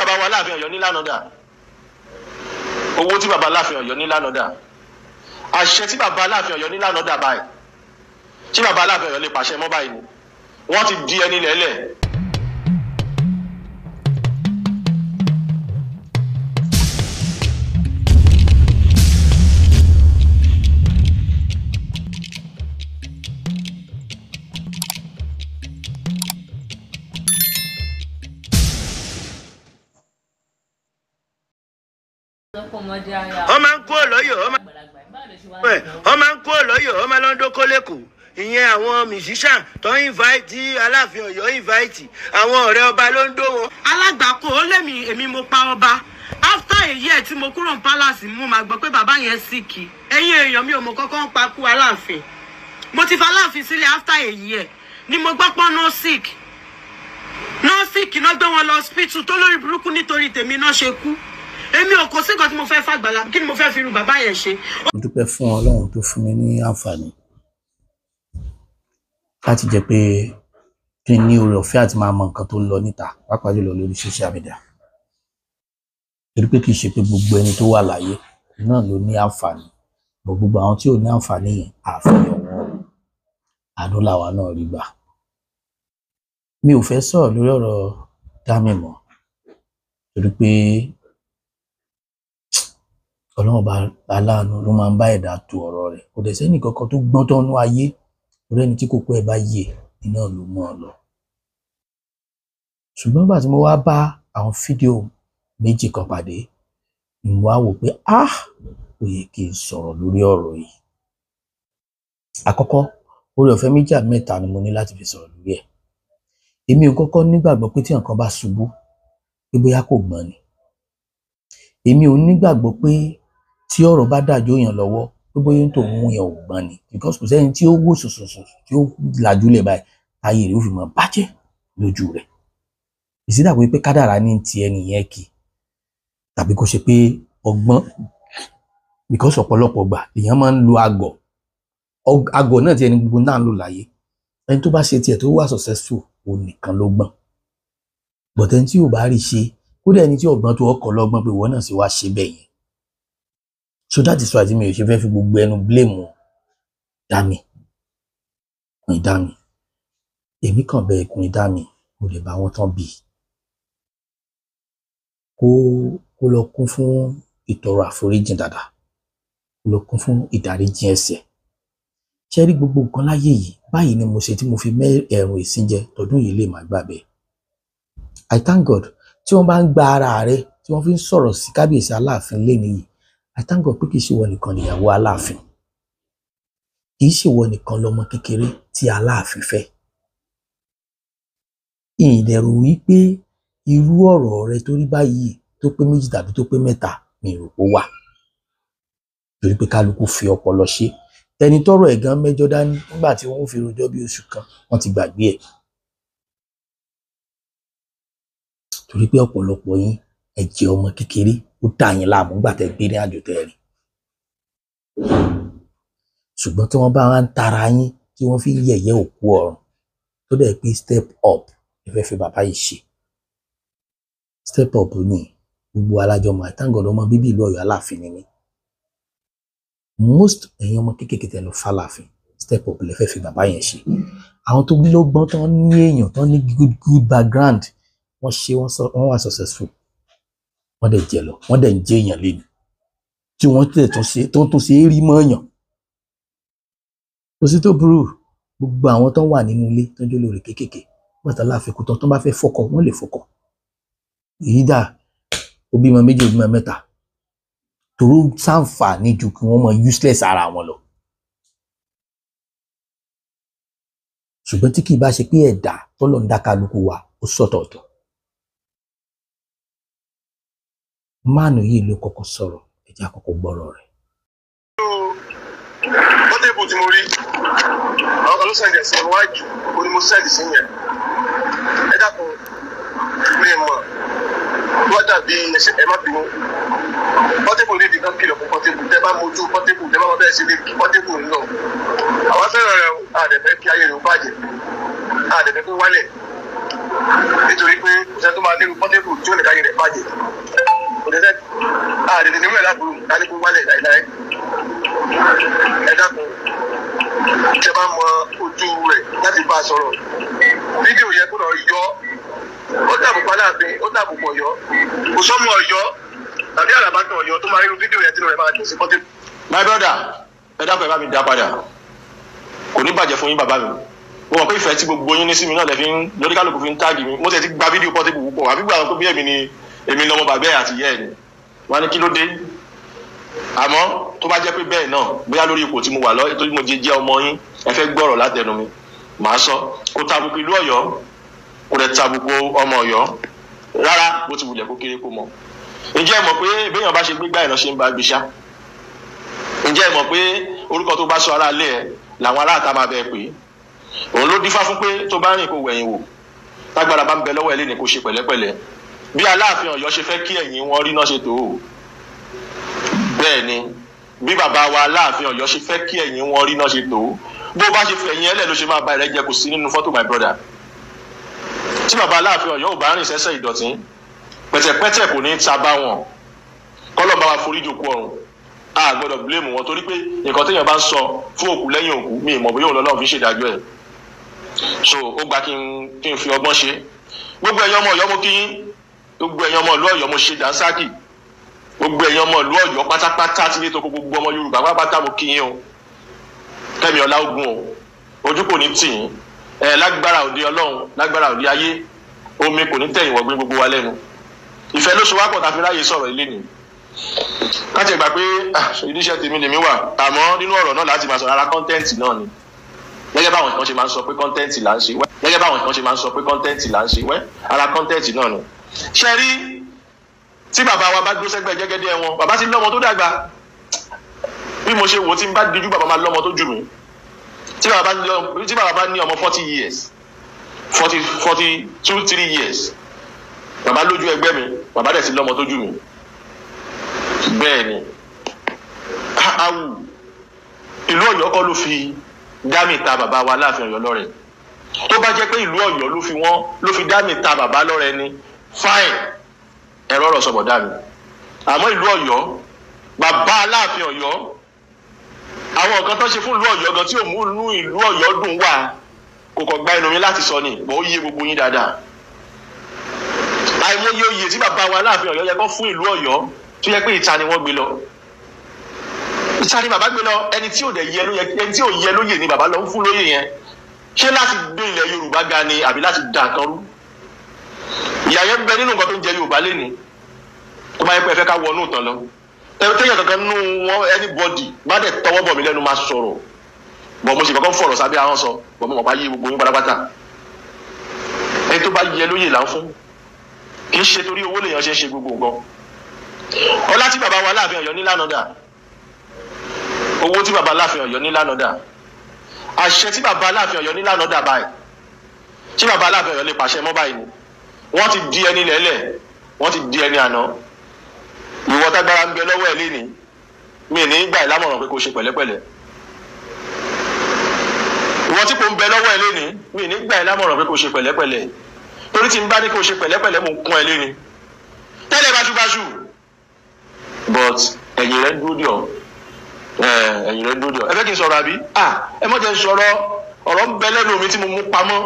bàbá wa Aláàfin Ọ̀yọ́ ní lánàá dà? Owó tí bàbá Aláàfin Ọ̀yọ́ ní lánàá dà? Àṣẹ tí bàbá Aláàfin Ọ̀yọ́ ní lánàá dà báyìí? Tí bàbá Aláàfin Ọ̀yọ́ lè pàṣẹ mọ́ báyìí ni wọ́n ti di ẹni lẹ́lẹ̀. Ọmọ ń kú lọ́yọ̀ ọmọ ń kú lọ́yọ̀ ọmọ lọ́dún kọ́lẹ́kùn ìyẹn àwọn musician tó invite Aláàfin Ọ̀yọ́ invite àwọn ọ̀rẹ́ ọba ló ń dó wọn. alágbàkó ó lèmi èmi mo pa ọba after a year tí mo kúrò ní palace mo máa gbọ́ pé bàbá yẹn sick ẹ̀yin èèyàn mi ò mọ̀ kọ́kọ́ ń pa kú Aláàfin mo ti fa Aláàfin sílẹ̀ after a year ni mo gbọ́ pọ́n no sick náà gbé wọn lọ hospital tó lórí burúkú nítorí tèmi náà ṣe kú èmi ò kò sí nǹkan tí mo fẹ́ fàgbàlá kí ni mo fẹ́ fi irú bàbá yẹn ṣe. mo dúpẹ́ fún Ọlọ́run tó fún mi ní àǹfààní láti jẹ́ pé kí n ní oore ọ̀fẹ́ àti máa mọ nǹkan tó ń lọ níta pàápàá jùlọ lórí social media torí pé kì í ṣe pé gbogbo ẹni tó wà láyé náà ló ní àǹfààní bọ̀ gbogbo àwọn tí ò ní àǹfààní yẹn àfihàn wọn àdúláwà náà rí gbà. Mi ò fẹ́ sọ̀rọ̀ lórí ọ̀rọ̀ Dami mọ́ torí pé Ọlọ́run bá aláàánú ló máa ń bá ẹ̀dá tu ọ̀rọ̀ rẹ̀ kò dẹ̀ sẹ́ni kankan tó gbọ́n tán nú ayé orí ẹni tí kókó ẹ̀ bá yè iná ló mọ́ ọ lọ. Ṣùgbọ́n nígbà tí mo wá bá àwọn fídíò méjì kan pàdé ni mo wá wò pé ó yẹ kí n sọ̀rọ̀ lórí ọ̀rọ̀ yìí. Àkọ́kọ́ oore ọ̀fẹ́ méjì àbí mẹ́ta ni mo ní láti fi sọ̀rọ̀ lórí ẹ̀. Èmi ò kọ́kọ́ nígbàgbọ́ pé tí nǹkan bá ṣubú pé bóyá kò gbọ́n ni. Èmi ò nígbàgbọ́ pé tí ọ̀rọ̀ bá dàjò yàn lọ́wọ́ pé bóyá tó ń yẹn ò gbọ́n ni because kò sẹ́ni tí ó wò sùsùsù tí ó làjúlẹ̀ báyìí ayé rẹ̀ ó fi mọ̀ bàjẹ́ lójú rẹ̀. Ìsídà pé kádàrá ní ti ẹni yẹn kì tàbí kó ṣe pé ọgbọ́n because ọ̀pọ̀lọpọ̀ gbà èèyàn máa ń lo àgọ̀ náà tí ẹni gbogbo náà ń lò láyé ẹni tó bá ṣe tiẹ̀ tó wà successful òun nìkan ló gbọ́n but ẹni tí ò bá rí ṣe kódà ẹni tí ọgbọ́n tó ọkọ̀ lọ́gbọ́n pé ìwọ náà sì wá ṣe bẹ́ẹ̀ yẹn. So that is why mi ò ṣe fẹ́ fi gbogbo ẹnu blame Dami kùnrin Dami. Èmi kàn bẹ̀ kùnrin Dami mo lè bá wọn tán bí kó lọ kún fún ìtọrọ àforíjìn dáadáa kó lọ kún fún ìdáríjì ẹ̀ṣẹ̀. Ṣé rí gbogbo nǹkan láyé yìí báyìí ni mo ṣe tí mo fi ẹ̀rùn ìsìnjẹ tọdún yìí lè má gbà bẹ́ẹ̀. I thank God tí wọ́n bá ń gba ara rẹ̀ tí wọ́n fi ń sọ̀rọ̀ sí kábíyèsí Aláàfin lẹ́ni yìí I thank God pé kì í ṣe wọ́n nìkan níyàwó Aláàfin kì í ṣe wọ́n nìkan lọ́mọ kékeré tí Aláàfin fẹ́. Ìdẹ̀rù wípé irú ọ̀rọ̀ rẹ̀ tó rí báyìí tó pé méjì tàbí tó pé mẹ́ta mi rò pé wà torí pé kálukú fi ọpọlọ ṣe ẹni tọ́rọ̀ ẹ̀ gan mẹ́jọ dání nígbà tí wọ́n fi rojọ́ bí oṣù kan wọ́n ti gbàgbé ẹ̀ torí pé ọ̀pọ̀lọpọ̀ yín ẹ jẹ́ ọmọ kékeré ó dà yín láàmú nígbà tẹ́ gbé ní àjò tẹ́ rìn ṣùgbọ́n tí wọ́n bá wá ń tara yín tí wọ́n fi yẹ̀yẹ́ òkú ọ̀run tó dẹ̀ pé step up ẹ fẹ́ fi bàbá yìí ṣe step up ní gbogbo alájọmọ àtàngọ̀dọ̀ ọmọ bíbí ìlú Ọ̀yọ́ Aláàfin ni mí most ẹ̀yin ọmọ kékeré tẹ́ lọ fàlàfin step up lẹ fẹ́ fi bàbá yẹn ṣe àwọn tó lọ́gbọ́n tán ní èèyàn tán ní good background wọ́n ṣe wọ́n wà successful wọ́n dẹ̀ jẹ lọ wọ́n dẹ̀ ń jẹ èèyàn lẹ́nu tí wọ́n tẹ̀ tún ṣe é rí mọ́ọ̀yàn kò sí tó burú gbogbo àwọn tó wà nínú ilé tó ń jẹ́ olórí kéékèèké bàtà Aláàfin kú tán tó bá fẹ́ fọkọ wọ́n lè fọkọ èyí dà ó bímọ méjì ó bímọ mẹ́ta tòró ṣàǹfààní ju kí wọ́n mọ useless ara wọn lọ ṣùgbọ́n tí kì í bá ṣe pé ẹ̀dá tọ́lọ̀ ń dá kálukú wa ó sọ̀tọ̀ọ̀tọ̀. Máànù yìí ló kọ́kọ́ sọ̀rọ̀ ẹ̀jẹ̀ àkọ́kọ́ gbọ́rọ̀ rẹ̀. Pọ́tébù tí mo rí ọlọ́sẹ̀dẹ̀ sí iwájú ó ní mo sẹ́ẹ̀dì sí yẹn ẹ dákun mi mọ̀ wọ́n dàbí ẹsẹ̀ ẹ má bínú Pọ́tébù ní ìdíkan kìlọ̀ fún Pọ́tébù tẹ́ bá mojú Pọ́tébù tẹ́ bá mọ bẹ́ẹ̀ sí lè kí Pọ́tébù ń lọ àwọn fẹ́ràn rẹ̀ àdẹ̀fẹ́ kí ayé rẹ̀ bàjẹ́ àdẹ̀fẹ́ kó wálẹ̀ nítorí pé kò sẹ́ni tó máa nírú Pọ́tébù tí ó lè káyé rẹ̀ bàjẹ́. bàjẹ́ kò dẹ́sẹ̀ àdèdè níwẹ̀ láburú láti kó wálẹ̀ láìláì ẹ dákun tẹ bá mọ ojú rẹ̀ láti bá a sọ̀rọ̀ fídíò yẹn kó lọ yọ ó dàbùkọ Aláàfin ó dàbùkọ Ọ̀yọ́ kò sọ́mọ Ọ̀yọ́ tàbí àlàbàtàn Ọ̀yọ́ tó máa rí irú fídíò yẹn tí lóore máa dùn sí Portable. My brother ẹ dákun ẹ bá mi dá padà kò ní bàjẹ́ fún yín bàbá mi mo mọ̀ pé ìfẹ́ tí gbogbo yín ní sí mi náà lè fi ń lórí kálukú fi ń táàgì mi mo tẹ̀ ti gba fídíò Portable púpọ̀ àbí gbà pé bí èmi lọmọ bàbá ẹ̀ àti ìyá ẹ̀ ni wọ́n á ní kí ló dé àmọ́ tó bá jẹ́ pé bẹ́ẹ̀ náà bóyá lórí ipò tí mo wà lọ torí mo jẹ́ ọmọ yín ẹ fẹ́ gbọ́rọ̀ látẹnu mi màá sọ kó tàbùkù ìlú Ọ̀yọ́ kó lè tàbùkù ọmọ Ọ̀yọ́ rárá bó ti wulẹ̀ kó kéré kó mọ̀ ǹjẹ́ ẹ mọ̀ pé béèyàn bá ṣe gbégbá ìran ṣe ń bá gbé ṣá ǹjẹ́ ẹ mọ̀ pé orúkọ tó bá sọ ara lé ẹ làwọn aráàta máa bẹ pé òun ló dífá fún pé tó bá rìn kó wẹ̀yìn wò tágbára bá ń bẹ lọ́wọ́ ẹ léni kó ṣe pẹ̀lẹ́pẹ̀lẹ́ bí Aláàfin Ọ̀yọ́ ṣe fẹ́ kí ẹ̀yìn wọn rí náà ṣe tó o bẹ́ẹ̀ ni bí bàbá wa Aláàfin Ọ̀yọ́ ṣe fẹ́ kí ẹ̀yìn wọn rí náà ṣe tó o bó bá ṣe fẹ̀yìn ẹlẹ́ ló ṣe máa ba ẹ̀rẹ́ jẹ kò sí nínú fọ́tò my brother tí bàbá Aláàfin Ọ̀yọ́ ò bá rìn sẹ́sẹ́ ìdọ̀tí pẹ̀tẹ̀pẹ̀tẹ̀ kò ní ta bá wọn kọ́lọ́ bá wa forí jòkó ọ̀run a gbọ́dọ̀ blame wọn torí pé nǹkan téèyàn bá ń sọ fún òkú lẹ́yìn òkú mi ìmọ̀ bóyá òun lọ́lọ́run fi ṣèdájọ́ ẹ̀ so ó gba kí n fi ọgbọ́n ṣe gbogbo ẹ̀yin ọmọ Ọ̀yọ́ mo kí yín gbogbo ẹ̀yin ọmọ ìlú Ọ̀yọ́ mo ṣe dànsákì gbogbo ẹ̀yin ọmọ ìlú Ọ̀yọ́ pátápátá tí ní tó gbogbo ọmọ Yorùbá pátápátá mo kí yín o Kẹ́mi Ọláògùn o ojú kò ní tì yín lágbára òde Ọlọ́run lágbára òde ayé omi kò ní tẹ̀yìn wọ̀gbìn gbogbo wa lẹ́nu ìfẹ́ ló so wá pọ̀ tàfi ráyè sọ̀rọ̀ ilé ni káti ẹgbà pé ìdíṣẹ́ tèmi lèmi wà àmọ́ nínú ọ̀rọ̀ náà láti máa sọ ara kọ́ńtẹ́ǹtì náà ni gẹ́gẹ́ báwọn kan ṣe máa ń sọ pé kọ́ńtẹ́ǹtì là ń ṣe wẹ́ gẹ́gẹ́ báwọn kan ṣe máa ń sọ pé kọ́ńtẹ́ǹtì là ń ṣe wẹ́ ara kọ́ńtẹ́ǹtì náà ni. ṣe rí tí bàbá wa bá dúró sẹ́gbẹ̀ẹ́ jẹ́gẹ́dẹ́ wọn bàbá ti lọ́mọ tó dàgbà bí mo ṣe wò tí n bá dijú bàbá máa lọ́mọ tó jù mí tí bàbá bá ní ọmọ 40 years 42-3 years bàbá lójú ẹgbẹ́ mi bàbá dẹ̀ ti lọ́mọ tó jù mí bẹ́ẹ̀ ni awu ìlú Ọ̀yọ́ kọ́ ló fi dámì ta bàbá wa Aláàfin Ọ̀yọ́ lọ́rẹ tó bá jẹ́ pé ìlú Ọ̀yọ́ ló fi dámì ta bàbá lọ́rẹ ni fine ẹ̀rọ ọ̀rọ̀ sọ̀bọ̀ dámì àmọ́ ìlú Ọ̀yọ́ bàbá Aláàfin Ọ̀yọ́ àwọn nǹkan tó ṣe fún ìlú Ọ̀yọ́ gan tí ò mú inú ìlú Ọ̀yọ́ dùn wà kò kọ̀ gba ẹnu mi láti sọ ni bọ́ ó yé gbogbo yín dáadáa àìmọye oyè tí bàbá wa Aláàfin Ọ̀yọ́ yẹ kó fún ìlú Ọ̀yọ́ tó yẹ pé ìta ni wọ́n gbé lọ ìta ni bàbá gbé lọ ẹni tí ò yẹ lóyè ni bàbá lọ ń fún lóyè yẹn ṣé láti gbé ilẹ̀ Yorùbá ga ni àbí láti dà kan rú ìyà yẹn ń bẹ nínú nǹkan tó ń jẹ Yorùbá lénìí tó máa yẹ pé ẹ fẹ́ ká wọnú ìtàn lọ téèyàn kankan nínú wọn anybody má dẹ̀ tọwọ́ bọ̀ mí lẹ́nu máa sọ̀rọ̀ bọ̀ mo sì kọ́kọ́ fọ̀rọ̀ sábẹ́ ahọ́n sọ bọ̀ mo mọ̀ bá yé gbogbo yín pátápátá ẹni tó bá yẹ lóyè là ń fún kì í ṣe torí owó lèèyàn ṣe ń ṣe gbogbo nǹkan ọlá tí bàbá wa Aláàfin Ọ̀yọ́ ní lánàá dà owó tí bàbá Aláàfin Ọ̀yọ́ ní lánàá dà àṣẹ tí bàbá Aláàfin Ọ̀yọ́ ní lánàá dà báyìí tí bàbá Aláàfin Ọ̀yọ́ lè pàṣẹ mọ́ báyìí ni wọ́n ti di ẹni lẹ́lẹ̀ wọ́n ti di ẹni àná ìwọ tágbára ń bẹ lọ́wọ́ ẹ̀ léni mi ní gbà lámọ̀ràn pé kó ṣe pẹ̀lẹ́pẹ̀lẹ́ ìwọ tí kò ń bẹ lọ́wọ́ ẹ̀ léni mi ní gbà lámọ̀ràn pé kó ṣe pẹ̀lẹ́pẹ̀lẹ́ torí tí n bá ní kó ṣe pẹ̀lẹ́pẹ̀lẹ́ mo kún ẹ léni tẹ́lẹ̀ báṣubáṣu but ẹ̀yìn rẹ̀ dúró dìọ̀ ẹ fẹ́ kí n sọ̀rọ̀ àbí ẹ mọ̀ jẹ́ n sọ̀rọ̀ ọ̀rọ̀ ń bẹ lẹ́nu mi tí mo mú pamọ́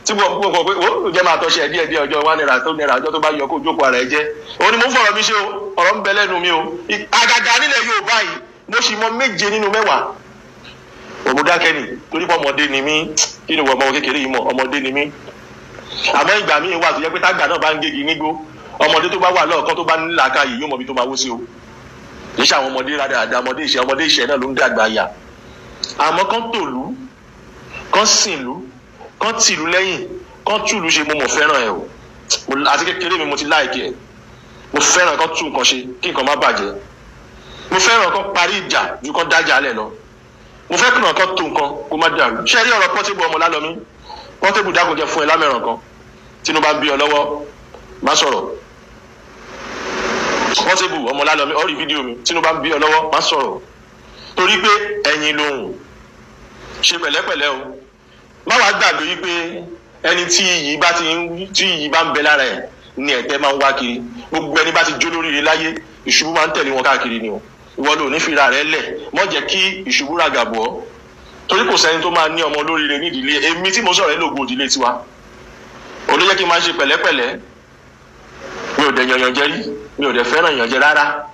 tí mo kọ̀ pé ó jẹ́ máa tọ́ṣẹ́ díẹ̀ ọjọ́ $1 tó náírà ọjọ́ tó bá yọ kó jókòó ara ẹ jẹ́ òun ni mo ń fọ̀rọ̀ mi ṣe o ọ̀rọ̀ ń bẹ lẹ́nu mi o àgàgà nílẹ̀ Yorùbá yìí mo sì mọ 7 nínú 10 òmùdákẹ́ ni torí pé ọmọdé ni mí kí ni wọ́n ọmọ kékeré yìí mọ̀ ọmọdé ni mí àmọ́ ìgbà míì wà tó yẹ pé tágbà náà bá ń gégi nígbó ọmọdé tó bá wà lọ́ọ̀kan tó bá ní làákàyè yóò mọ ibi tó máa wó sí o kì í ṣe àwọn ọmọdé rádaràda ọmọdé ìṣẹ́ náà ló ń dàgbà yà àmọ́ kán tòlú kán sìnlú kán tìlú lẹ́yìn kán túlù ṣe mo mọ̀ fẹ́ràn ẹ̀ o àti kékeré mi mo ti láìkí ẹ̀ mo fẹ́ràn kán tú nǹkan ṣe kí nǹkan má bàjẹ́ mo fẹ́ràn kán parí ìjà ju kán dájà alẹ̀ lọ mo fẹ́ kàn kán tó nǹkan kó má dàrú ṣé rí ọ̀rọ̀ Portable ọmọ Lálọ́mí Portable dákun jẹ́ fún ẹ lámẹ̀ràn kan tínú bá ń bí ọ lọ́wọ́ má sọ̀rọ̀ Portable ọmọ Lálọ́mí ó rí fídíò mi tínú bá ń bí ọ lọ́wọ́ má sọ̀rọ̀ torí pé ẹ̀yin lóhùn ṣe pẹ̀lẹ́pẹ̀lẹ́ o má wàá gbàgbé wípé ẹni tí iyì bá ń bẹ lára ẹ̀ ni ẹ̀tẹ́ máa ń wá kiri. Gbogbo ẹni bá ti jó lóríire láyé ìṣubú máa ń tẹ̀lé wọn káàkiri ni o. Ìwọ ló ní fira rẹ lẹ̀ mọ́ jẹ́ kí ìṣubú ràgàbọ̀ ọ́. Torí kò sẹ́ni tó máa ní ọmọ olóríire nídìílé. Èmi tí mo sọ̀rọ̀ ẹ́ lògùn òdìlé tiwa. Ó ló jẹ́ kí n máa ṣe pẹ̀lẹ́pẹ̀lẹ́. Mi ò dẹ̀ yànyàn jẹ rí, mi ò dẹ̀ fẹ́ràn yàn jẹ rárá.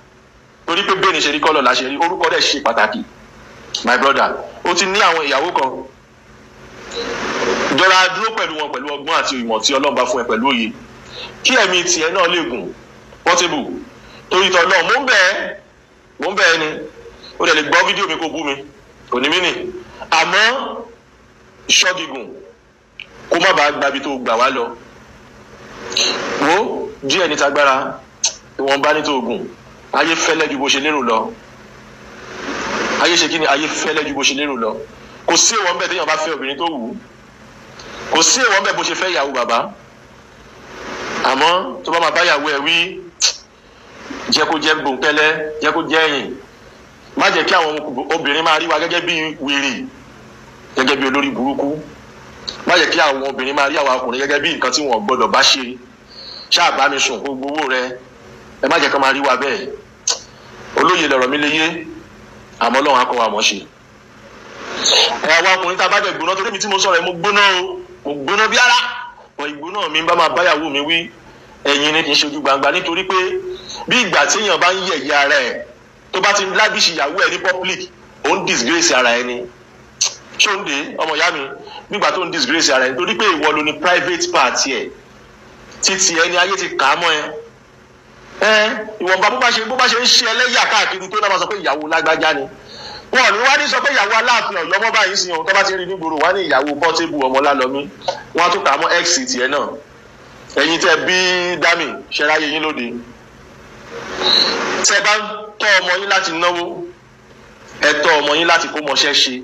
Torí pé bẹ́ẹ̀ ni ṣe rí kọ́lọ̀ la ṣe rí, orúkọ dẹ̀ ṣe pàtàkì. My brother, ó ti ní àwọn ìyàwó kan. Jọra dúró pẹ̀lú wọn pẹ̀lú ọgbọ́n àti ìmọ̀ tí Ọlọ́run bá fún ẹ pẹ̀lú òye. Kí ẹ̀mí tiẹ̀ náà lè gùn Portable. Torí ìtọ́ náà mo ń bẹ̀ ẹ́ ni. Ó dẹ̀ lè gbọ́ fídíò mi kó bú mi. Kò ní mí nì. Àmọ́ iṣọ́ gígùn kó má bàa gbabi tó gbà wá lọ. Wo díẹ̀ ní tagbára ìwọ̀nba ní tó gùn. Ayé fẹ́lẹ́ ju bó ṣe lérò lọ. Ayé ṣe kí ni ayé fẹ́lẹ́ ju bó ṣe lérò lọ. Kò sí èèwọ̀ ńbẹ̀ téèyàn bá fẹ́ obìnrin tó wù ú. Kò sí èèwọ̀ ńbẹ̀ bó ṣe fẹ́ ìyàwó bàbá. Àmọ́ tó bá máa bá ìyàwó ẹ̀ wí jẹ́ kó jẹ́ gbòǹkẹ́lẹ́, jẹ́ kó jẹ́ ẹ̀yìn. Má jẹ́ kí àwọn obìnrin máa rí wa gẹ́gẹ́ bí wèrè, gẹ́gẹ́ bí olórí burúkú. Má jẹ́ kí àwọn obìnrin máa rí àwọn ọkùnrin gẹ́gẹ́ bí nǹkan tí wọ́n gbọ́dọ̀ bá ṣe. Ṣáà bá mi sùn kó gbowó rẹ. Ẹ má jẹ́ kí wọ́n máa rí wa bẹ́ẹ̀. Olóye lọ̀rọ̀ mi lè yé, àmọ́ Ọlọ́run á kọ́ wa mọ̀ ṣe. Àwọn ọkùnrin tá a bá dẹ̀ gbóná torí mi tí mo sọ̀rọ̀ ẹ̀ mo gbóná bí ara. Wọ́n ìgbóná mi bá máa báyàwó mi wí ẹ̀yin ni kì í ṣojú gbangba nítorí pé bí ìgbà tí èèyàn bá ń yẹ̀yẹ́ ara ẹ̀ tó bá ti lábìsì ìyàwó ẹ̀ ní public ó ń disgrace ara ẹ̀ ni. Ṣóńdé ọmọ ìyá mi nígbà tó ń disgrace ara ẹ̀ nítorí pé ìwọ ló ní private part ẹ̀ títí ẹni ayé ti kà á mọ́ ẹ. Ìwọ̀nba bó bá ṣe ń ṣe ẹlẹ́yà káàkiri tó náà máa sọ pé ìyàwó lágbájá ni. Wọn ò ní wá ní sọ pé ìyàwó Aláàfin Ọ̀yọ́ mọ́ báyìí sí ohun tó bá ti rí nígboro wá ní ìyàwó Portable Ọmọlálọmí. Wọ́n á tó kà á mọ́ x tiẹ̀ náà. Ẹ̀yin tẹ́ bí Dami ṣẹláyé yín lóde. Tẹ́ bá ń tọ́ ọmọ yín láti náwó, ẹ tọ́ ọmọ yín láti kó mọṣẹ́ ṣe.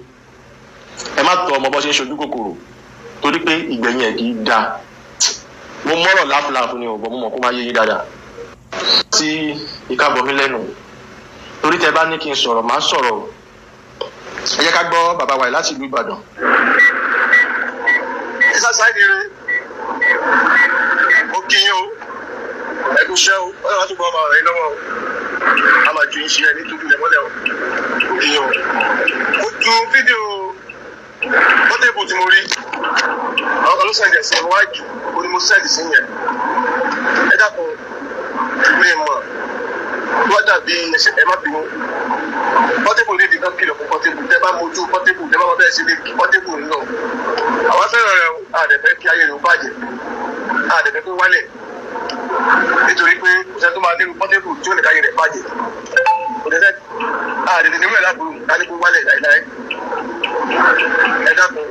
Ẹ má tọ́ ọmọ bọ́ ṣe ń ṣojú kòkòrò torí pé ìgbẹ̀yìn ẹ̀ kì í dáa. Mo mọ́rọ̀ láfúláfú ni ọ̀gbọ́n mo mọ̀ kó má yé yín dáadáa. Tí ìkábọ̀ mi lẹ́nu torí tẹ́ bá ní kí n sọ̀rọ̀ máa sọ̀rọ̀. Ẹ jẹ́ ká gbọ́ bàbá wa láti ìlú Ìbàdàn. Ìsàsáìdì rẹ̀ ó kí yín o, ẹ̀kú iṣẹ́ o, ọ̀rọ̀ láti gbọ́ ọmọ rẹ̀ lọ́wọ́ o. A máa ju iṣẹ́ ní tójú lẹ̀ mọ́lẹ̀ o, ó kí yín o. Mo ju fídíò Portable tí mo rí. Àwọn kan ló sẹ̀ǹdẹ̀ sí ẹ̀rọ wájú, ó ní mo sẹ̀ǹdì sí yẹn. Ẹ dákun mi mọ̀ wọ́n dàbí ẹ má bínú. Portable ní ìdí kan kìlọ̀ fún Portable. Tẹ́ bá mojú Portable, tẹ́ bá mọ bẹ́ẹ̀ sí lè kí Portable nínú. Àwọn fẹ́ràn rẹ̀ o, àdẹ̀fẹ́ kí ayé rẹ̀ ó bàjẹ́, àdẹ̀fẹ́ kó wálẹ̀. Nítorí pé kò sẹ́ni tó máa nírú Portable tí ó lè káyé rẹ̀ bàjẹ́. Kò dẹ́sẹ́ àdẹ̀fẹ́ nírú ẹ̀ láburú láti kó wálẹ̀ láìláì. Ẹ dákun,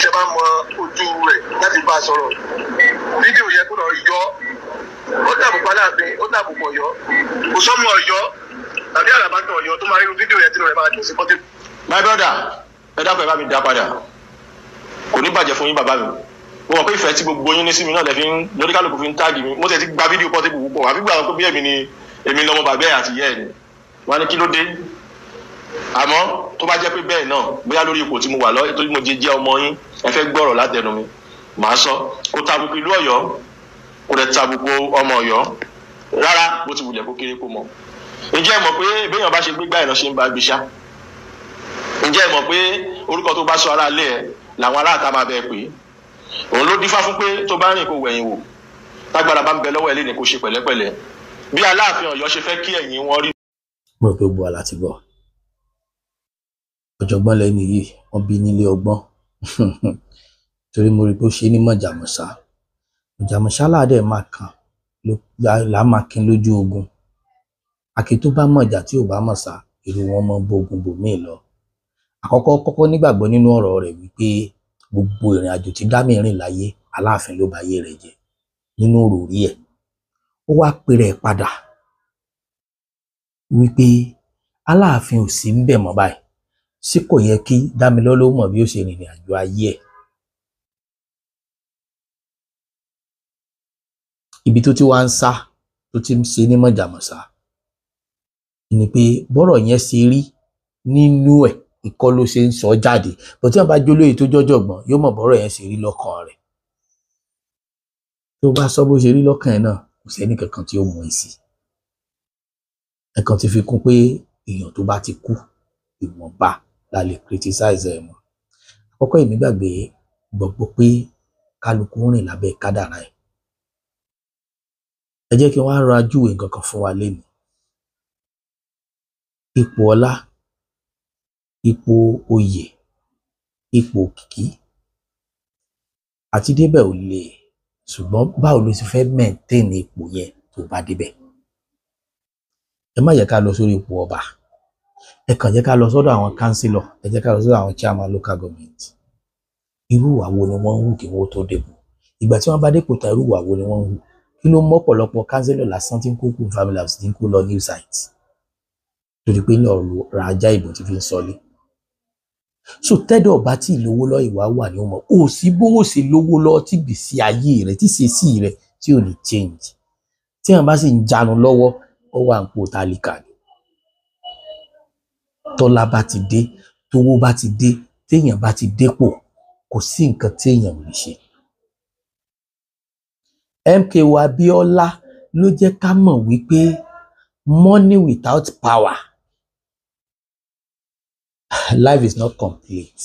tẹ́ bá mọ ojú rẹ̀ láti bá a sọ̀rọ̀. Fídíò yẹn kó lọ yọ. Ó dàbùkù Aláàfin, ó dàbùkù Ọ̀yọ́. Kò sọ́mọ Ọ̀yọ́ tàbí àlàbàtàn Ọ̀yọ́ tó máa rí fídíò yẹn tí lóore máa dùn sí Portable. My brother, ẹ dákun ẹ bá mi dá padà. Kò ní bàjẹ́ fún yín bàbá mi. Mo mọ̀ pé ìfẹ́ tí gbogbo yín ní sí mi náà lè fi ń lórí kálukú fi ń táàgì mi. Mo tẹ̀ ti gba fídíò Portable púpọ̀. Àbí gbà pé bí èmi lọ́mọ bàbá ẹ̀ àti ìyá ẹ̀ ni. Wọ́n á ní kí ló dé? Àmọ́ tó bá jẹ́ pé bẹ́ẹ̀ náà bóyá lórí ipò tí mo wà lọ torí mo jẹ́ ọmọ yín ẹ fẹ́ gbọ́rọ̀ látẹnu mi. Màá sọ kó tàbùkù ìlú Ọ̀yọ́ kó lè tàbùkù ọmọ Ọ̀yọ́ rárá bó ti wulẹ̀ kó kéré kó mọ̀. Ǹjẹ́ ẹ mọ̀ pé béèyàn bá ṣe gbégbá ìran ṣe ń bá gbé ṣá? Ǹjẹ́ ẹ mọ̀ pé orúkọ tó bá sọ ara lé ẹ làwọn aráàta máa bẹ pé òun ló dífá fún pé tó bá rìn kó wẹ̀yìn wò tágbára bá ń bẹ lọ́wọ́ ẹ lé ní kó ṣe pẹ̀lẹ́pẹ̀lẹ́ bí Aláàfin Ọ̀yọ́ ṣe fẹ́ kí ẹ̀yìn wọn rí. Mo rò pé gbọ́ láti gbọ́ ọ̀jọ̀gbọ́n lẹ́nu yìí wọ́n bí nílé ọgbọ́n torí mo rí pé ó ṣe ní mọ̀jàmọ̀sá láàdẹ̀ máa kàn là máa kín lójú ogun àkè tó bá mọ̀jà tí ò bá mọ̀ sá irú wọn mọ bógun bòmíì lọ. Àkọ́kọ́ nígbàgbọ́ nínú ọ̀rọ̀ rẹ̀ wípé gbogbo ìrìn àjò tí Dami rìn láyé Aláàfin ló bá yé rẹ̀ jẹ́ nínú òròrí ẹ̀. Ó wá pe rẹ̀ padà wípé Aláàfin ò sí ń bẹ̀ mọ́ báyìí sí kò yẹ kí Dámilọ́lá mọ̀ bí ó ṣe rìnrìn àjò ayé ẹ̀. Ibi tó ti wá ń sá tó ti ń ṣe ní mọ̀jàmọ̀sá ni pé bọ́rọ̀ yẹn ṣe rí nínú ẹ̀ ìkọ́ ló ṣe ń sọ jáde bó tí wọ́n bá jólóye tó jọ́jọ̀gbọ́n yóò mọ̀ bọ́rọ̀ yẹn ṣe rí lọ́kàn rẹ̀. tó bá sọ bó ṣe rí lọ́kàn ẹ̀ náà kò sẹ́ni kankan tí ó mú ẹ sí. Ẹ̀kan ti fi kún pé èèyàn tó bá ti kú ìwọ̀nba la lè criticize ẹ̀ mọ́. Àkọ́kọ́ èmi gbàgbọ́ pé kálukú rìn lábẹ́ kádàrá ẹ̀. Ẹ jẹ́ kí wọ́n á ra júwe nǹkan kan fún wa lénìí. Ipò ọlá, ipò oyè, ipò òkìkí àti débẹ̀ ò le, ṣùgbọ́n báwo ló ti fẹ́ maintain ipò yẹn tó bá débẹ̀. Ẹ má jẹ́ ká lọ sórí ipò ọba, ẹ kàn jẹ́ ká lọ sọ́dọ̀ àwọn councillor, ẹ jẹ́ ká lọ sọ́dọ̀ àwọn chairman local government. Irú ìwà wo ni wọ́n ń hù kí wọ́n tó dépò? Ìgbà tí wọ́n bá dépò ta irú ìwà wo ni wọ́n ń hù? Kí ló mọ́ ọ̀pọ̀lọpọ̀ councillor lásán tí ń kó kú family house tí ń kó lọ new site torí pé ní ọ̀rọ̀ ra ajá ìbò ti fi ń sọlé. So tẹ́dọ̀ bá tí lówó lọ ìwà wà ní ọmọ ò sí bówó sí lówó lọ tí gbèsè ayé rẹ tí ṣe sí rẹ tí ò ní change. Tí wọn bá sì ń jánu lọ́wọ́ ó wà ń po tálíkà ni. Tọ́lá bá ti dé, tówó bá ti dé, téèyàn bá ti dépò kò sí nǹkan téèyàn ò lè ṣe. MKO Abíọ́lá ló jẹ́ ká mọ̀ wípé money without power, life is not complete.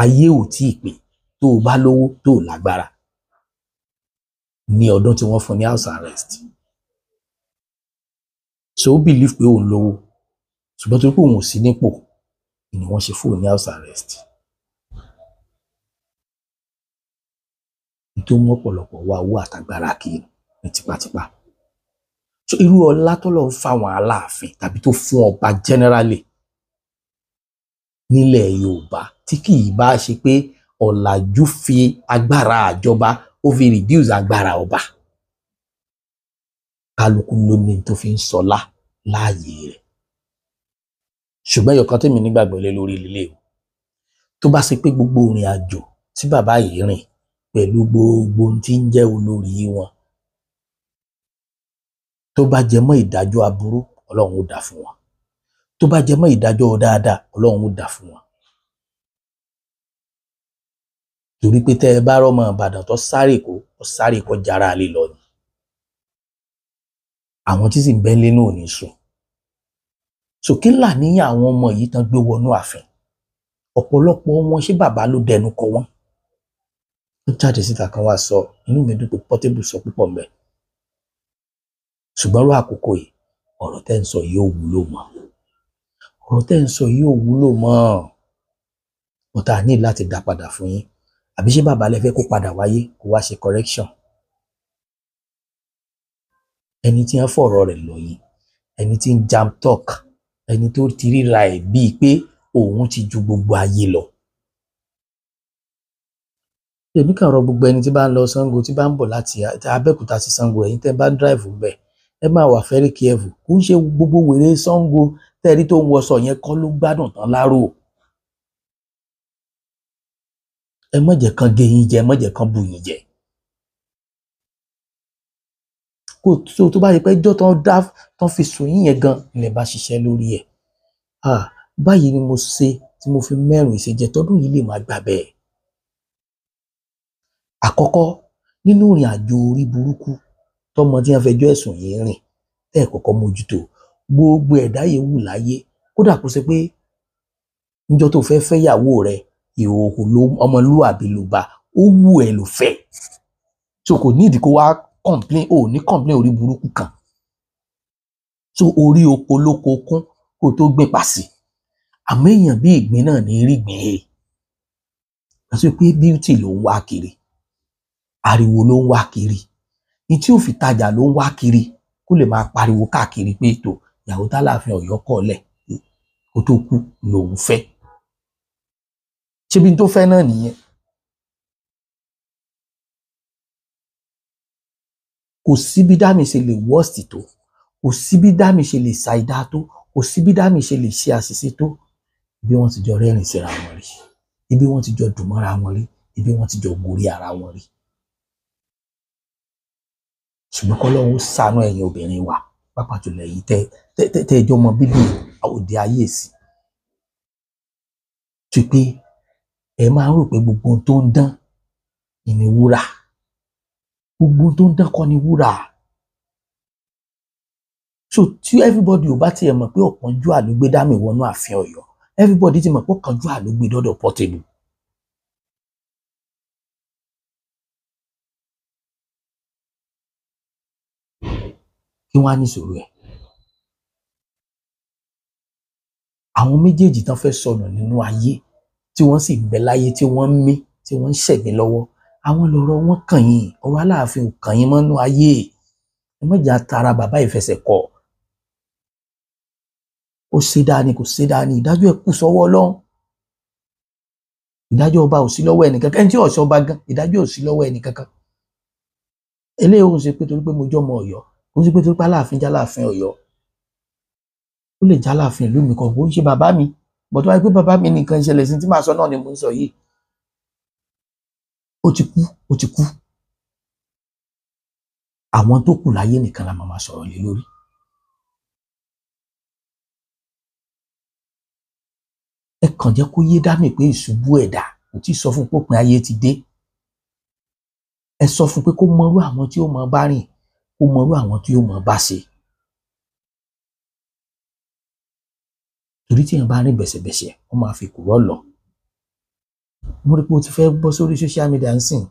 Ayé ò tí ì pé tó o bá lówó tó o lágbára. Ní ọdún tí wọ́n fún ní house arrest. So ó believe pé òun lówó ṣùgbọ́n torí pé òun ò sí nípò ni wọ́n ṣe fún ní house arrest. Tó mú ọ̀pọ̀lọpọ̀ wá owó àtàgbára kiri ní tipátipá. So irú ọlá tó lọ ń fáwọn aláàfin tàbí tó fún ọba generally nílẹ̀ Yorùbá tí kì í bá ṣe pé ọ̀làjú fi agbára àjọba ó fi reduce agbára ọba. Kálukú ló ní tó fi ń sọlá láàyè rẹ̀. Ṣùgbọ́n ẹyọkan tèmi nígbàgbọ́ lé lórí lílé o. Tó bá ṣe pé gbogbo ìrìn àjò tí bàbá yìí rìn pẹ̀lú gbogbo tí ń jẹ́ olórí wọn tó bá jẹ mọ́ ìdájọ́ aburú Ọlọ́run ó dá fún wọn. Tó bá jẹ mọ́ ìdájọ́ dáadáa Ọlọ́run ó dá fún wọn. Torí pé tẹ́ ẹ bá rọ́mọ Ìbàdàn tó sáré kó jára lé lọ ni. Àwọn tí sì ń bẹ́ńlé náà ò ní sùn. Sòkè ńlá ní àwọn ọmọ yìí tán gbé wọnú ààfin. Ọ̀pọ̀lọpọ̀ wọn ṣé bàbá ló dẹnu kọ wọn. Ó jáde síta kan wá sọ inú mi dùn pé Portable sọ púpọ̀ mbẹ̀. Ṣùgbọ́n rú àkókò yìí ọ̀rọ̀ tẹ́ ń sọ yìí ò wúlò mọ́. Ọ̀rọ̀ tẹ́ ń sọ yìí ò wúlò mọ́. Mo ta ní láti dá padà fún yín. Àbí ṣé bàbá lẹ fẹ́ kó padà wáyé kó wá ṣe correction? Ẹni tí wọ́n fọ̀rọ̀ rẹ̀ lọ yìí, ẹni tí ń jam talk, ẹni tó ti ríra ẹ̀ bíi pé òun ti ju gbogbo ayé lọ. Èmi kàn rọ gbogbo ẹni tí bá ń lọ Ṣàngó tí bá ń bọ̀ láti Abẹ́òkúta sí Ṣàngó ẹ̀yin tẹ́ bá ń drive bẹ̀ ẹ máa wà very careful. Kò ń ṣe gbogbo wèrè Ṣàngó tẹ́rí tó ń wọṣọ yẹn kọ́ ló gbádùn tán láró. Ẹ má jẹ́ kan gé yín jẹ, ẹ má jẹ́ kan bù yín jẹ. Kò tó bá yẹ pé ẹjọ́ tán fi sùn yín yẹn gan ilẹ̀ bá ṣiṣẹ́ lórí ẹ̀. Báyìí ni mo ṣe tí mo fi mẹ́rin ìṣèjẹ tọdún yìí lè máa gbà bẹ́ẹ̀. Àkọ́kọ́ nínú ìrìn àjò orí burúkú tọmọ tí wọ́n fẹjọ́ ẹ̀sùn yìí rìn tẹ́ ẹ̀ kọ́kọ́ mójútó gbogbo ẹ̀dá yẹ̀wù láyé kódà kó ṣe pé níjọ́ tó fẹ́ fẹ́yàwó rẹ̀ ìhòòhò ló ọmọlúwàbí ló bá ó wù ẹ́ ló fẹ́. So kò nídìí kó wá complain orí burúkú kan. So orí oko lóko kún kó tó gbé pàṣẹ. Àmọ́ èèyàn bí ìgbín náà ní rí gbìn ẹ̀. Wọ́n sọ pé beauty ló ń wá kiri. Ariwo ló ń wá kiri. Ní tí ó fi tajà ló ń wá kiri kó lè máa pariwo káàkiri pé ètò ìyàwó t'Aláàfin Ọ̀yọ́ kọ̀ọ̀lẹ̀ kó tó kú lòun fẹ́. Ṣebí tó fẹ́ náà nìyẹn. Kò sí bí Dami ṣe lè worst tó, kò sí bí Dami ṣe lè ṣàìdá tó, kò sí bí Dami ṣe lè ṣe àṣìṣe tó. Ibi wọ́n ti jọ rẹ́rìn síra wọn rí, ibi wọ́n ti jọ dùn mọ́ra wọn rí, ibi wọ́n ti jọ gorí ara wọn rí. Ṣùgbọ́n k'Ọlọ́run ó ṣàánú ẹ̀yin obìnrin wa pàápàá jùlọ èyí tẹ́ ẹjọ́ mọ bíbí òde ayé sí. Tí pé ẹ máa ń rò pé gbogbo ohun tó ń dán ìní wúrà gbogbo tó ń dán kọ́ ni wúrà. So tí everybody ò bá tiẹ̀ mọ̀ pé ọ̀kánjúà ló gbé Dami wọnú ààfin Ọ̀yọ́, everybody ti mọ̀ pé ọ̀kánjúà ló gbé dọ́dọ̀ Portable. Kí wọ́n á ní ìṣòro ẹ̀. Àwọn méjèèjì tán fẹ́ sọnù nínú ayé tí wọ́n sì bẹ láyé tí wọ́n ń mí tí wọ́n ń ṣẹ̀mí lọ́wọ́, àwọn lọ́rọ̀ wọn kàn yín, ọ̀rọ̀ Aláàfin ò kàn yín mọ́nú ayé. Ẹ má jà tara bàbá ìfẹsẹ̀ kọ. Ó ṣe dáa ni kò ṣe dáa ni, ìdájọ́ ẹ̀ kù sọ́wọ́ Ọlọ́run. Ìdájọ́ ọba ò sí lọ́wọ́ ẹnìkankan, ẹni tí ọ̀ṣọ́ ọba gan ìdájọ́ ò sí lọ́wọ́ ẹnìkankan. Eléyìí ò ṣe pé torí pé mo jọ́ ọmọ Ọ̀yọ́, ó ṣe pé torí pé Aláàfin já Aláàfin Ọ̀yọ́. Ó lè já Aláàfin ìlú mi kan, kò ń ṣe bàbá mi, bọ̀ tó wáyé pé bàbá mi nìkan ìṣẹ̀lẹ̀ sí tí màá sọ náà ni mo ń sọ yìí. Ó ti kú, ó ti kú. Àwọn tó kù láyé nìkan la máa sọ̀rọ̀ lé lórí. Ẹ kàn jẹ́ kó yé Dami pé ìṣubú ẹ̀dá kò tí ì sọ fún pópin ayé ti dé. Ẹ sọ fún pé kó mọrú àwọn tí ó mọ bá rìn, kó mọrú àwọn tí ó mọ bá ṣe. Torí tí èèyàn bá rìn bẹ̀sẹ̀bẹ̀sẹ̀, wọ́n máa fi kùrọ̀ lọ. Mo rí pé o ti fẹ́ bọ́ sórí social media ń sìn,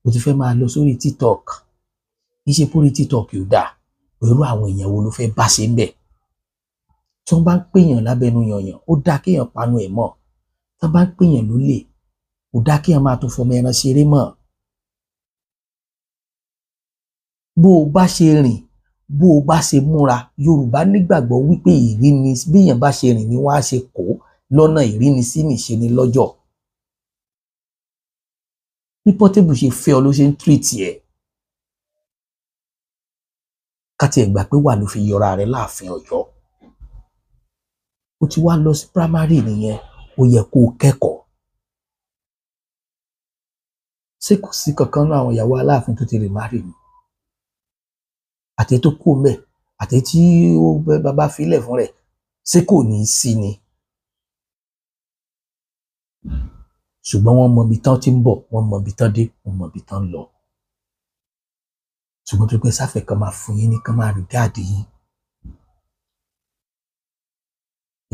o ti fẹ́ máa lọ sórí TikTok. Iṣẹ́ pórí TikTok ò dáa, pẹ̀lú àwọn èèyàn wo ló fẹ́ bá ṣe ń bẹ̀. Tí wọ́n bá ń pèèyàn lábẹ́nu yànyàn, ó dáa kéèyàn panu ẹ̀ mọ́. Tí wọ́n bá ń pèèyàn lólè, ó dáa kéèyàn máa tún fọmọ ẹran ṣeré mọ́. Bó o bá ṣe rìn, bó o bá ṣe múra, Yorùbá nígbàgbọ́ wípé ìríni bí èèyàn bá ṣe rìn ni wọ́n á ṣe kó lọ́nà ìrínisí nìṣe ni lọ́jọ́. Bí Portable ṣe fẹ́ ọ ló ṣe ń treat ẹ̀. Ká tiẹ̀ gbà pé wà ló fi yọra rẹ̀ láàfin Ọ̀yọ́. Ó ti wá lọ sí primary nìyẹn, ó yẹ kó o kẹ́kọ̀ọ́. Ṣé kò sí kankan náà àwọn ìyàwó Aláàfin tó ti remarry ni? Àti tó kú mẹ́, àti tí ó bàbá filẹ̀ fún rẹ̀, ṣé kò ní í sí ni? Ṣùgbọ́n wọ́n mọ ibi tán ti ń bọ̀, wọ́n mọ ibi tán dé, wọ́n mọ ibi tán lọ. Ṣùgbọ́n tó pé sáfẹ́ kan máa fún yín ní kan máa regard yín.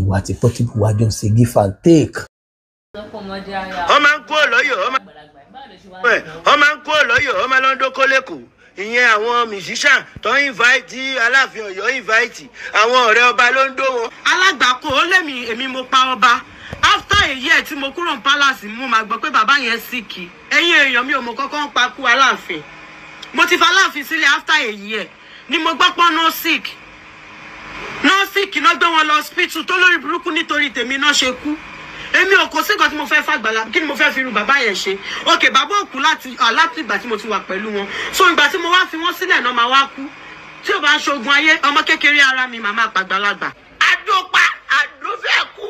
Ìwà àti Portable wá jọ ń ṣe give and take. Ó máa ń kú Ọ̀lọ́yọ̀, ó máa ń kú Ọ̀lọ́yọ̀, ó máa lọ ń dókó lẹ́kọ̀ọ́. Ìyẹn àwọn musician tó ń invite tí Aláàfin Ọ̀yọ́ invite, àwọn ọ̀rẹ́ ọba ló ń dó wọn. Alágbàkó ó lèmi èmi mo pa ọba. After a year tí mo kúrò ní palace, mo máa gbọ́ pé bàbá yẹn sick. Ẹ̀yin èèyàn mi ò mọ̀ kọ́kọ́ ń pa kú Aláàfin. Mo ti fa Aláàfin sílẹ̀ after a year ni mo gbọ́ pọ́n no sick náà gbé wọn lọ hospital tó lórí burúkú nítorí tèmi náà ṣe kú. Èmi ò kò sí nǹkan tí mo fẹ́ fàgbàlá, kí ni mo fẹ́ fi irú bàbá yẹn ṣe? Okay, bàbá òkú láti ìgbà tí mo ti wà pẹ̀lú wọn. So ìgbà tí mo wá fi wọ́n sílẹ̀ náà máa wá kú. Tí ò bá ń ṣogun ayé, ọmọ kékeré ara mi màmá pàgbàlagbà. Àdópa, àdó fẹ́ kú,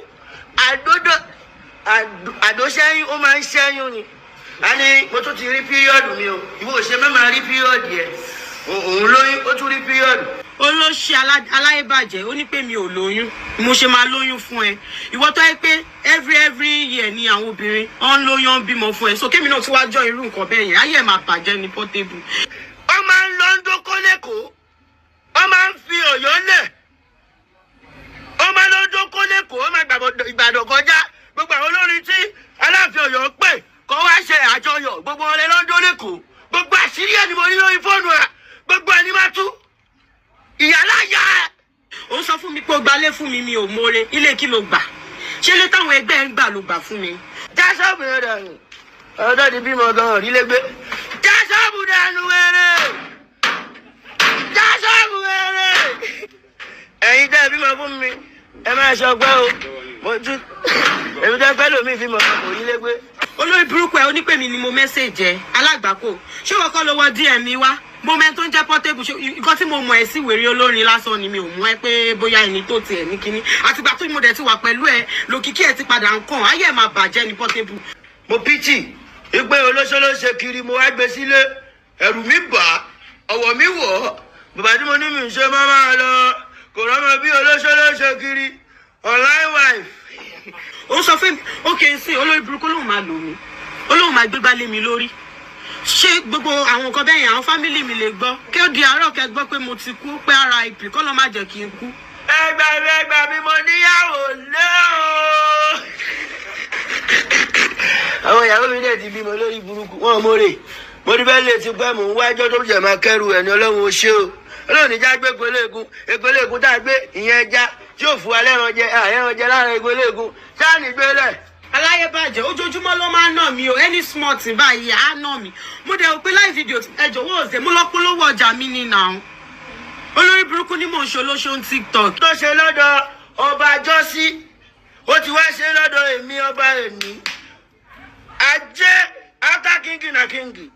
àdó ṣẹ́yún, ó máa ń ṣẹ́yún ni. A ní mo tún ti rí píríọ̀dù mi o, ìwọ ò ṣe mẹ́màá rí píríọ̀dù yẹn. Òun lóyún, ó tún rí píríọ̀dù. Ó ló ṣe aláìbàjẹ́, ó ní pé mi ò lóyún, mo ṣe máa lóyún fún ẹ. Ìwọ tó yẹ pé every year ni àwọn obìnrin ó ń lóyún ń bímọ fún ẹ. So kémi náà tí wàá jọ irú nǹkan bẹ́ẹ̀ yẹn, ayé ẹ̀ máa bàjẹ́ ní Portable. Ó máa ń lọ ń dókó lẹ́kọ̀ọ́, ó máa ń fi Ọ̀yọ́ lẹ̀, ó máa ń lọ ń dókó lẹ́kọ̀ọ́, ó máa Ìbàdàn kọjá. Gbogbo àwọn olórin tí Aláàfin Ọ̀yọ́ pè kó wá ṣe àjọyọ̀, gbogbo ọ̀rẹ́ ló ń dó lẹ́kọ̀ọ́. Gbogbo àṣírí ẹ̀ ni mo ní lórí fóònù ẹ̀, gbogbo ẹ̀ ni máa tú. Ìyálà ya ẹ. Ó sọ fún mi pé ó gbalé fún mi, mi ò mọ̀re. Ilé kí ló gbà? Ṣé ilé táwọn ẹgbẹ́ ń gbà ló gbà fún mi? Já ṣọ́ọ̀bù rẹ̀ dànù. Ọ̀dọ́ ti bímọ gan-an rí lé gbé. Já ṣọ́ọ̀bù dànù wẹ̀rẹ̀. Já ṣọ́ọ̀bù wẹ̀rẹ̀. Ẹ̀yin tẹ́ ẹ bímọ fún mi, ẹ máa ṣọgbẹ́ o. Èmi tẹ́ fẹ́ lómi bímọ kò rí lé gbé. Olórí burúkú ẹ, ó ní pé mi ni mo mẹ́sẹ̀jì ẹ. Alágbàkó. Ṣé wọ́n kọ́ ló wọ DM mi wá? Mo mẹ́ tó ń jẹ́ Portable, nǹkan tí mo mọ̀ ẹ́ sí wèrè olórin lásán ni, mi ò mọ̀ ẹ́ pé bóyá ẹni tó tiẹ̀ ní kíní. Àtìgbà tó mo dẹ̀ ti wà pẹ̀lú ẹ, lòkìkí ẹ ti padà ń kàn, ayé ẹ̀ máa bàjẹ́ ní Portable. Mo pìtì ìpè olóṣó ló ṣe kiri, mo wá gbé sílé, ẹ̀rù mi bà, ọwọ́ mi wọ̀. Bàbá tí mo ní mi ṣe máa lọ, kò rọ́mọ bí olóṣó ló ṣe kiri, online wife. Ó sọ fún mi, ó kì í sìn olórí burúkú lóun máa lò mí, olóun máa gbégbá lé mi lórí. ṣé gbogbo àwọn nǹkan bẹ́ẹ̀ yẹn àwọn fámìlì mi lè gbọ́ kí ó di àárọ̀ kẹ́ gbọ́ pé mo ti kú pé ara ìpì kọ́ ló má jẹ́ kí n kú. ẹgbà mi mo níyàwó lóò. àwọn ìyàwó mi dẹ̀ ti bímọ lórí burúkú wọn mórè mo ní bẹ́ẹ̀ lè ti pẹ́ mò ń wá ẹjọ́ tó jẹ̀ máa kẹ́rù ẹni ọlọ́run ó ṣe o ọlọ́run níjà gbé egbòléegun tá a gbé ìyẹn ẹja tí ò fún wa lẹ́ran jẹ lára egbòléegun sáà ní gbélẹ̀. aláyébàjẹ́ ojoojúmọ́ ló máa ń nà mí o any small thing báyìí á nà mí mo dẹ̀ pé live video ẹ jọ̀wọ́ ọ̀sẹ̀ mo lọ polówó ọjà mi ní nà olórí burúkú ni mò ń ṣe olóṣó ń TikTok. tó ṣe lọ́dọ̀ ọba jọ́sí ó ti wá ṣe lọ́dọ̀ èmi ọba èmi ajé after kíngì na kíngì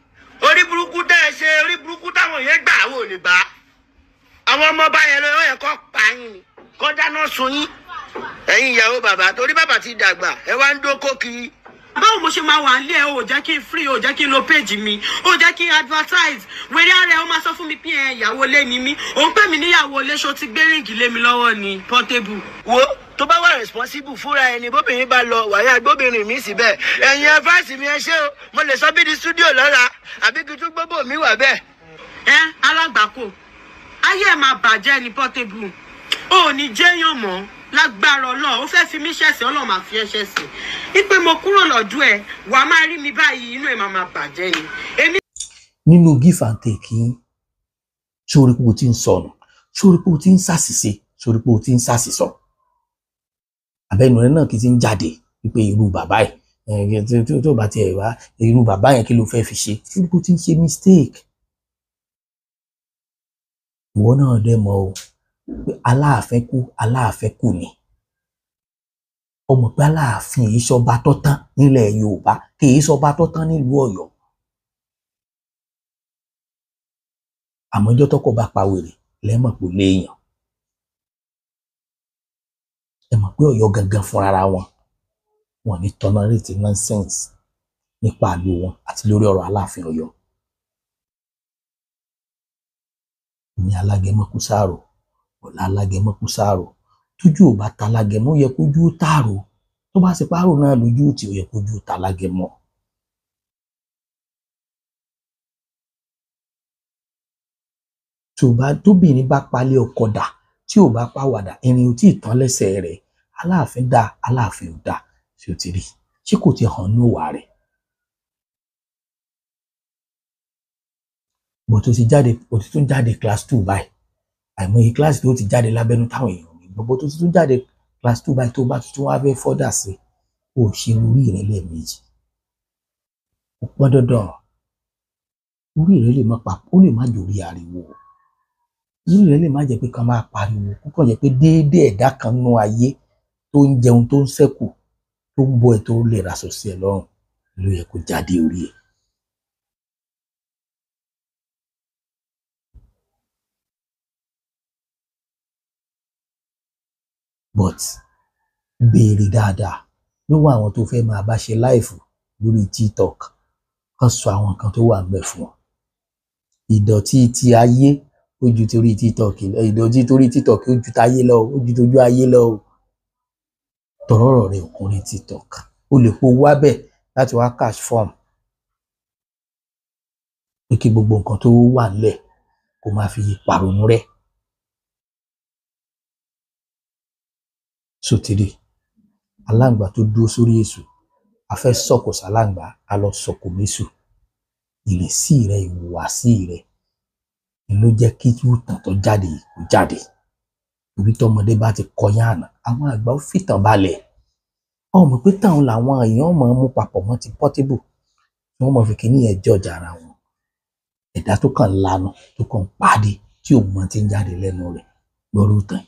orí burúkú dẹ́ ẹ ṣe orí burúkú táwọn yẹn gbà wò lè bá àwọn ọmọ ọba yẹn lọ́wọ́ yẹn kọ́ pa yín kọ́ dáná sun yín ẹ̀yin ìyàwó bàbá torí bàbá ti dàgbà ẹ wá ń dókó kiri. báwo mo ṣe máa wà nílé ẹ ò jẹ́ kí n free ò jẹ́ kí n lo page mi ò jẹ́ kí n advertise wèrè ara ẹ ó máa sọ fún mi pé ìyàwó ilé ni mí òun pè mí níyàwó ilé ṣó ti gbé ríǹgì lé mi lọ́wọ́ ni Portable. wo tó bá wà responsible fúnra ẹni bóbìnrin bá lọ wàyà gbóbìnrin mi síbẹ̀ ẹ̀yin ẹ̀fáàsì mi ẹ ṣé o mo lè sọ bí di studio lọ́la àbí kí tún gbogbo mi wà bẹ́ẹ̀. alágbàkó ayé ẹ máa bàjẹ́ ni Portable ò ní jẹ́yàn mọ́ lágbára Ọlọ́run ó fẹ́ fi mí ṣẹ̀sìn Ọlọ́run máa fi ẹ́ ṣẹ̀sìn ipe mo kúrò lọ́dún ẹ̀ wàá máa rí mi báyìí inú ẹ̀ máa bàjẹ́ ni. nínú give and take yín sórí pé o ti ń sọnù sórí pé o ti ń ṣàṣìṣe sórí pé o ti ń ṣàṣìṣọ àbẹ́nu rẹ náà kì í ti ń jáde wípé irú bàbá yìí tó bá tiẹ̀ wá irú bàbá yẹn kí ló fẹ́ fi ṣe sórí pé o ti ń ṣe mistake ìwọ náà dẹ̀ mọ̀ o pé aláàfẹ́ kú ni ọmọ pé aláàfin èyí sọba tó tán nílẹ̀ Yorùbá kì í sọba tó tán nílùú Ọ̀yọ́ àmọ́ ọjọ́ tọ́kọ bá pa wèrè lẹ́mọ̀ pé léèyàn ẹ mọ̀ pé Ọ̀yọ́ gangan fúnra wọn ní tọ́nárètì nonsense nípa àlò wọn àti lórí ọ̀rọ̀ Aláàfin Ọ̀yọ́ ní Alágẹmọ kú sáàrò ọ̀la Alágẹmọ kú sáàrò tójú ò bá ta Alágẹmọ yẹ kójú ó tààrò tó bá ṣe pààrò náà lójú tí ó yẹ kójú ó ta Alágẹmọ. tóbìnrin bá palẹ̀ ọkọ dà tí ò bá pàwàdà irin ò tí ì tán lẹ́sẹ̀ rẹ̀ Aláàfin dá Aláàfin ò dá tí ó ti rí ṣé kò ti hàn ní òwà rẹ̀. bó tó ti jáde ó ti tún jáde class 2 báyìí àìmọye kíláàsì tó ti jáde lábẹ́nú táwọn èèyàn ní gbogbo tó ti tún jáde class 2 báyìí tó bá tuntun wá fẹ́ fọ́dà sí ó ṣe orí rẹ̀ lẹ́ẹ̀mejì ó pọ́n dandan orí rẹ̀ lè má papọ̀ ó lè má jòrí ariwo orí rẹ̀ lè má jẹ́ pé ká máa pariwo kókò jẹ́ pé déédéé ẹ̀dá kan nú ayé tó ń jẹun tó ń ṣẹ́kù tó ń bọ́ ẹ tó lè raṣọ sí ẹ lọ́rùn ló yẹ kó jáde orí ẹ̀. but béèrè dáadáa lọ́wọ́ àwọn tó fẹ́ máa bá ṣe láìfù lórí TikTok kan sọ àwọn nǹkan tó wà ńbẹ̀ fún wọn. ìdọ̀tí ti ayé ó ju torí TikTok lọ ìdọ̀tí torí TikTok ó ju táyé lọ ó ju tójú ayé lọ tọ̀rọ̀rọ̀ rẹ̀ ọkùnrin TikTok ó lè kó wá bẹ̀ láti wá cash form pé kí gbogbo nǹkan tó wà nílẹ̀ kó máa fi pàrònú rẹ̀. sotiri aláǹgbá tó dúró sórí èṣù a fẹ́ sọ̀kò sáláǹgbá a lọ sọ̀kò méṣù ìrèsí rẹ ìhùwàsí rẹ ni ló jẹ́ kí ìtàn tó jáde kó jáde torí tọmọdé bá ti kọyán àná àwọn àgbà ó fìtàn balẹ̀ ọmọ pé táwọn làwọn èèyàn máa mú papọ̀ mọ́ ti Portable tí wọ́n máa fi kíní ẹ̀ jọjà ara wọn ẹ̀dá tó kàn lanu tó kàn pàdé tí òun máa ti ń jáde lẹ́nu rẹ̀ gbọ́rú tán